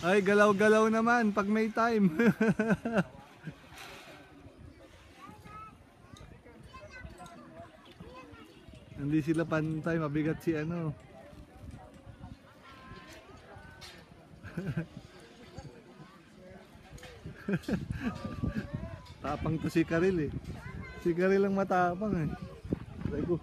Ay, galaw-galaw naman pag may time. Hindi sila pantay, mabigat si ano. Tapang to si Karil eh. Si Karil lang matapang eh. Lego.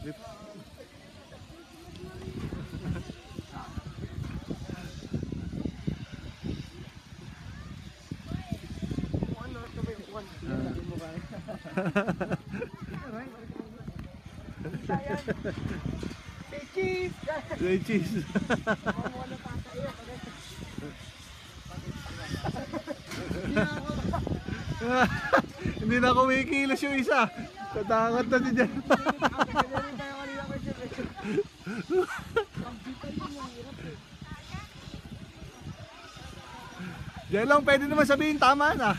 Trip. Say cheese. Hindi na kumikilos yung isa. Tatakot na si Jan. Diyan lang pwede naman sabihin tama na.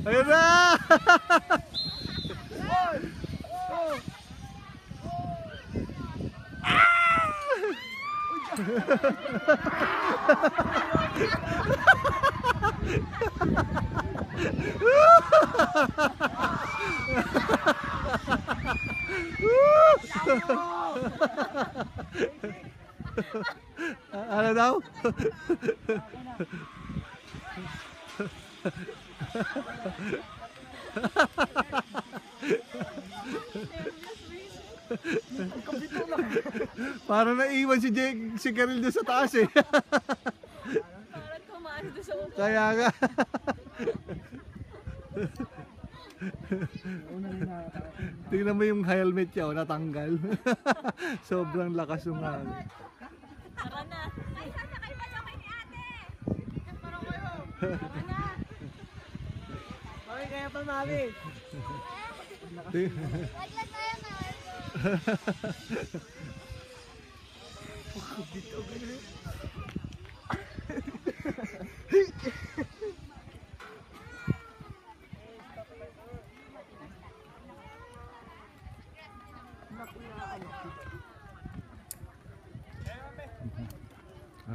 Ayun na! Ano daw? Parang naiwan si Jake, si Karil doon sa taas eh. Parang kumaan doon sa upo. Kaya nga. Tingnan mo yung helmet niya, oh, natanggal. Sobrang lakas yung hangin. Tara na. Ay, sasakay pa lang kay ni ate. Parang kayo. Okay, kaya pa mami. Laglag na yan na.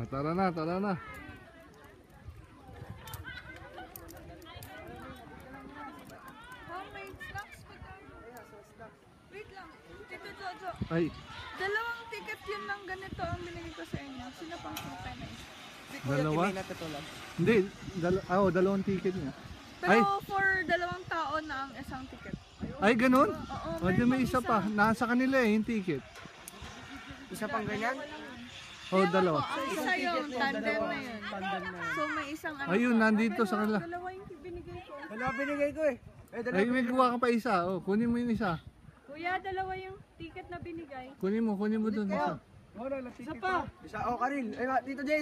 Tara na, tara na. May snacks pa tayo. Wait lang. Tito Jojo. Ay, Dalawang ticket yun ng ganito ang binigay ko sa inyo. Sino pang super nice? dalawa? Hindi, dalawang ticket niya. Pero Ay. for dalawang tao na ang isang ticket. Ay, ganun? Oo, O, dyan may isa pa. Nasa kanila eh, yung ticket. Isa pang ganyan? O, dalawa. Ang isa yung tandem na yun. So may isang ano. Ayun, pa. nandito Pero sa kanila. Dalawa yung binigay ko. Dalawa binigay ko eh. Ay, may kuha ka pa isa. O, kunin mo yung isa. Kuya, dalawa yung ticket na binigay. Kunin mo dun isa. Isa pa. Isa, oh Karil. Ay, Tito Jay.